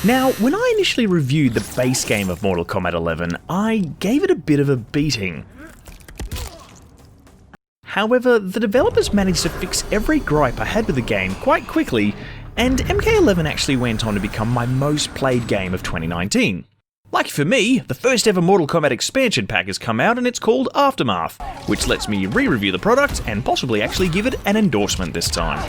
Now, when I initially reviewed the base game of Mortal Kombat 11, I gave it a bit of a beating. However, the developers managed to fix every gripe I had with the game quite quickly, and MK11 actually went on to become my most played game of 2019. Lucky for me, the first ever Mortal Kombat expansion pack has come out and it's called Aftermath, which lets me re-review the product and possibly actually give it an endorsement this time.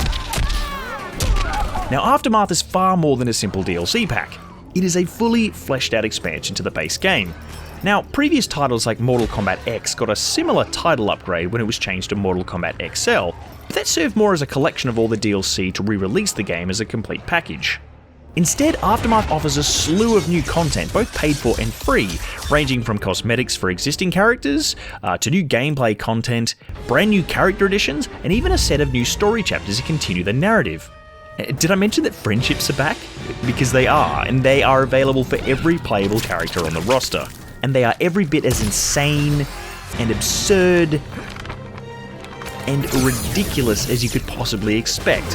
Now, Aftermath is far more than a simple DLC pack. It is a fully fleshed out expansion to the base game. Now, previous titles like Mortal Kombat X got a similar title upgrade when it was changed to Mortal Kombat XL, but that served more as a collection of all the DLC to re-release the game as a complete package. Instead, Aftermath offers a slew of new content, both paid for and free, ranging from cosmetics for existing characters, to new gameplay content, brand new character additions, and even a set of new story chapters to continue the narrative. Did I mention that friendships are back? Because they are, and they are available for every playable character on the roster. And they are every bit as insane and absurd and ridiculous as you could possibly expect.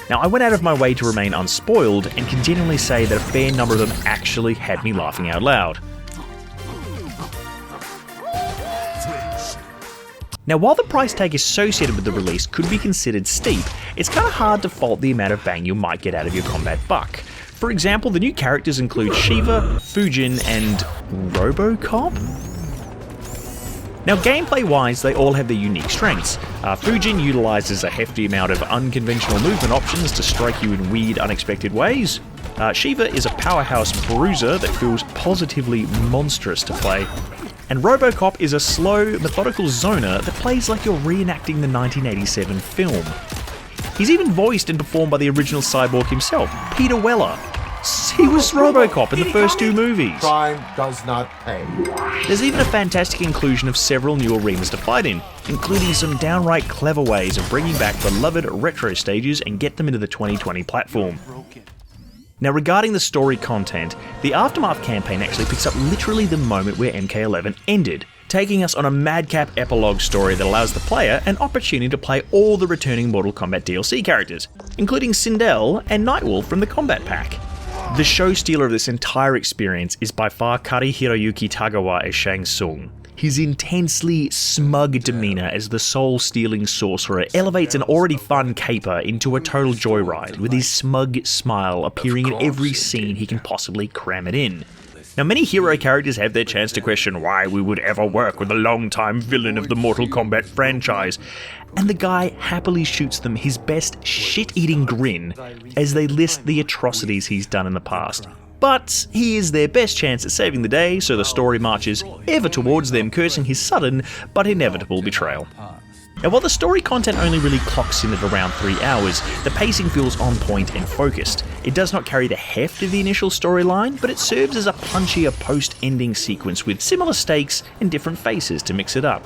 Now, I went out of my way to remain unspoiled and can genuinely say that a fair number of them actually had me laughing out loud. Now, while the price tag associated with the release could be considered steep, it's kind of hard to fault the amount of bang you might get out of your combat buck. For example, the new characters include Shiva, Fujin, and Robocop? Now, gameplay-wise, they all have their unique strengths. Fujin utilises a hefty amount of unconventional movement options to strike you in weird, unexpected ways. Shiva is a powerhouse bruiser that feels positively monstrous to play. And Robocop is a slow, methodical zoner that plays like you're reenacting the 1987 film. He's even voiced and performed by the original Cyborg himself, Peter Weller. He was Robocop in the first two movies. Crime does not pay. There's even a fantastic inclusion of several new arenas to fight in, including some downright clever ways of bringing back beloved retro stages and get them into the 2020 platform. Now, regarding the story content, the Aftermath campaign actually picks up literally the moment where MK11 ended, taking us on a madcap epilogue story that allows the player an opportunity to play all the returning Mortal Kombat DLC characters, including Sindel and Nightwolf from the Kombat pack. The show stealer of this entire experience is by far Kari Hiroyuki Tagawa as Shang Tsung. His intensely smug demeanour as the soul-stealing sorcerer elevates an already fun caper into a total joyride, with his smug smile appearing in every scene he can possibly cram it in. Now, many hero characters have their chance to question why we would ever work with a long-time villain of the Mortal Kombat franchise, and the guy happily shoots them his best shit-eating grin as they list the atrocities he's done in the past. But he is their best chance at saving the day, so the story marches ever towards them cursing his sudden but inevitable betrayal. Now, while the story content only really clocks in at around 3 hours, the pacing feels on point and focused. It does not carry the heft of the initial storyline, but it serves as a punchier post-ending sequence with similar stakes and different faces to mix it up.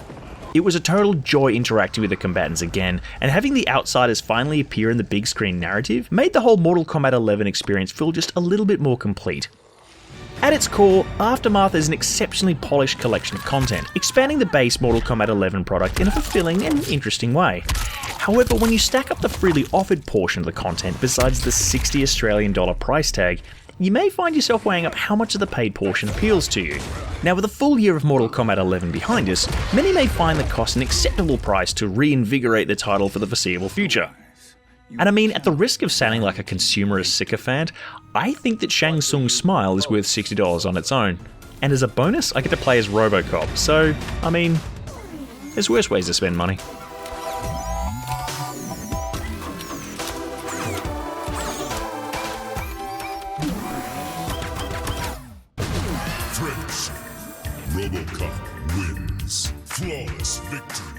It was a total joy interacting with the combatants again, and having the outsiders finally appear in the big screen narrative made the whole Mortal Kombat 11 experience feel just a little bit more complete. At its core, Aftermath is an exceptionally polished collection of content, expanding the base Mortal Kombat 11 product in a fulfilling and interesting way. However, when you stack up the freely offered portion of the content besides the $60 Australian price tag, you may find yourself weighing up how much of the paid portion appeals to you. Now, with a full year of Mortal Kombat 11 behind us, many may find the cost an acceptable price to reinvigorate the title for the foreseeable future. And I mean, at the risk of sounding like a consumerist sycophant, I think that Shang Tsung's smile is worth $60 on its own. And as a bonus, I get to play as Robocop, so, I mean, there's worse ways to spend money. Robocop wins. Flawless victory.